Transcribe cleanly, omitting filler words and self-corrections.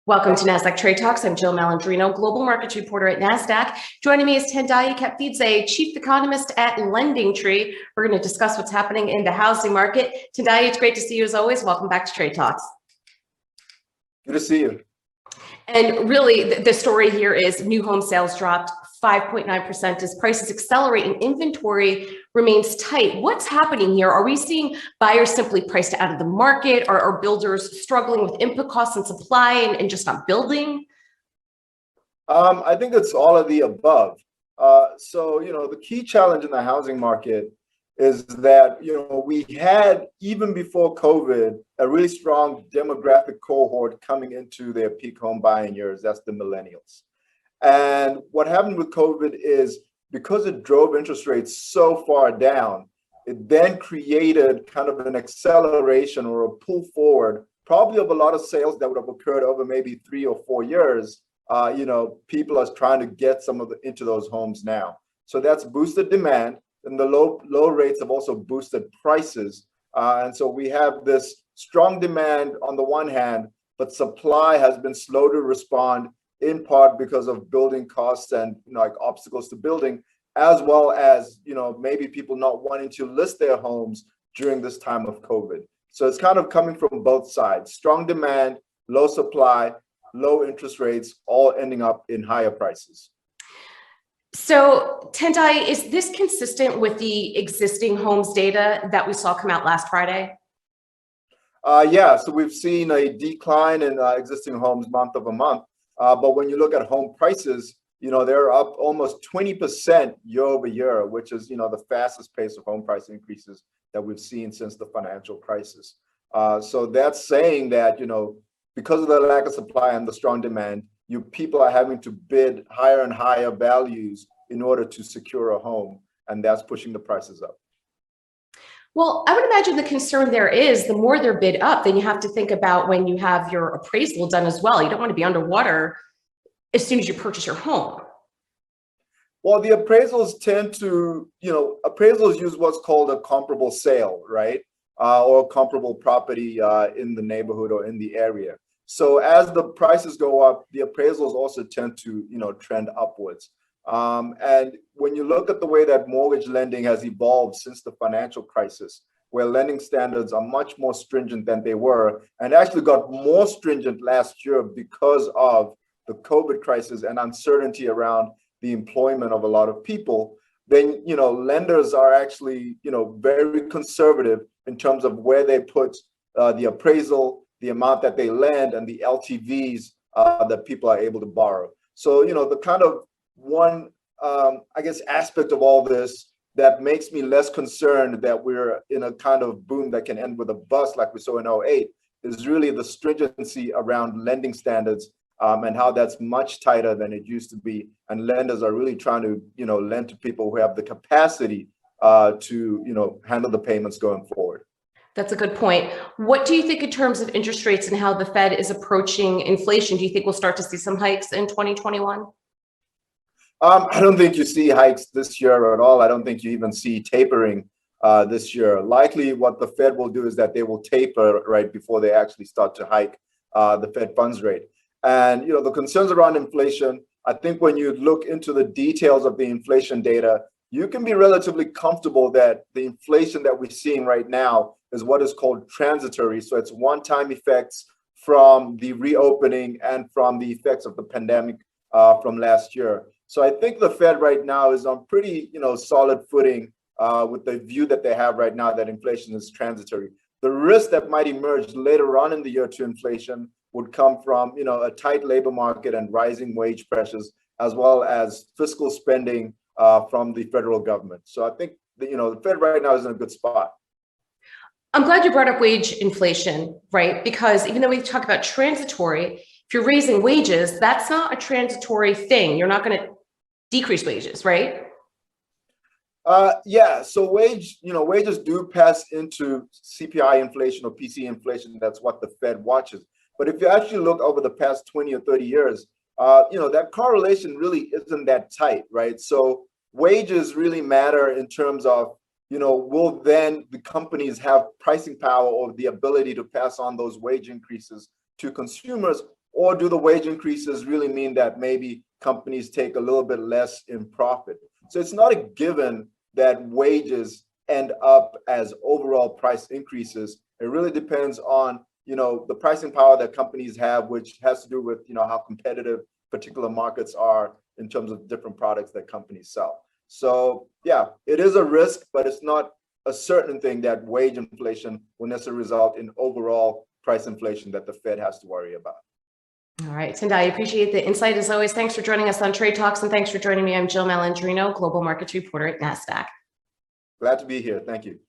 Welcome to Nasdaq Trade Talks. I'm Jill Malandrino, global markets reporter at Nasdaq. Joining me is Tendayi Kapfidze, chief economist at LendingTree. We're going to discuss what's happening in the housing market. Tendayi, it's great to see you as always. Welcome back to Trade Talks. Good to see you. And really, the story here is new home sales dropped 5.9% as prices accelerate and inventory remains tight. What's happening here? Are we seeing buyers simply priced out of the market? Are builders struggling with input costs and supply and just not building? I think it's all of the above. The key challenge in the housing market is that, we had, even before COVID, a really strong demographic cohort coming into their peak home buying years. That's the millennials. And what happened with COVID is because it drove interest rates so far down, it then created kind of an acceleration or a pull forward, probably of a lot of sales that would have occurred over maybe 3 or 4 years. People are trying to get into those homes now. So that's boosted demand, and the low rates have also boosted prices. And so we have this strong demand on the one hand, but supply has been slow to respond, in part because of building costs and obstacles to building, as well as maybe people not wanting to list their homes during this time of COVID. So it's kind of coming from both sides: strong demand, low supply, low interest rates, all ending up in higher prices. So Tendayi, is this consistent with the existing homes data that we saw come out last Friday? Yeah, so we've seen a decline in existing homes month over month. But when you look at home prices, they're up almost 20% year over year, which is, the fastest pace of home price increases that we've seen since the financial crisis. So that's saying that, because of the lack of supply and the strong demand, people are having to bid higher and higher values in order to secure a home, and that's pushing the prices up. Well, I would imagine the concern there is the more they're bid up, then you have to think about when you have your appraisal done as well. You don't want to be underwater as soon as you purchase your home. Well, the appraisals tend to, appraisals use what's called a comparable sale, right? Or comparable property in the neighborhood or in the area. So as the prices go up, the appraisals also tend to, trend upwards. And when you look at the way that mortgage lending has evolved since the financial crisis, where lending standards are much more stringent than they were, and actually got more stringent last year because of the COVID crisis and uncertainty around the employment of a lot of people, then, lenders are actually, very conservative in terms of where they put the appraisal, the amount that they lend, and the LTVs that people are able to borrow. So, the kind of one, aspect of all this that makes me less concerned that we're in a kind of boom that can end with a bust like we saw in '08 is really the stringency around lending standards and how that's much tighter than it used to be. And lenders are really trying to, lend to people who have the capacity to, handle the payments going forward. That's a good point. What do you think in terms of interest rates and how the Fed is approaching inflation? Do you think we'll start to see some hikes in 2021? I don't think you see hikes this year at all. I don't think you even see tapering this year. Likely what the Fed will do is that they will taper right before they actually start to hike the Fed funds rate. And, the concerns around inflation, I think when you look into the details of the inflation data, you can be relatively comfortable that the inflation that we're seeing right now is what is called transitory. So it's one-time effects from the reopening and from the effects of the pandemic from last year. So I think the Fed right now is on pretty, solid footing with the view that they have right now that inflation is transitory. The risk that might emerge later on in the year to inflation would come from, a tight labor market and rising wage pressures, as well as fiscal spending from the federal government. So I think, the Fed right now is in a good spot. I'm glad you brought up wage inflation, right? Because even though we talk about transitory, if you're raising wages, that's not a transitory thing. You're not going to decrease wages, right? Yeah. So wages do pass into CPI inflation or PCE inflation. That's what the Fed watches. But if you actually look over the past 20 or 30 years, that correlation really isn't that tight, right? So wages really matter in terms of, will then the companies have pricing power or the ability to pass on those wage increases to consumers, Or do the wage increases really mean that maybe companies take a little bit less in profit? So it's not a given that wages end up as overall price increases. It really depends on, the pricing power that companies have, which has to do with, how competitive particular markets are in terms of different products that companies sell. So yeah, it is a risk, but it's not a certain thing that wage inflation will necessarily result in overall price inflation that the Fed has to worry about. All right, Tendayi, I appreciate the insight as always. Thanks for joining us on Trade Talks, and thanks for joining me. I'm Jill Malandrino, Global Markets Reporter at Nasdaq. Glad to be here. Thank you.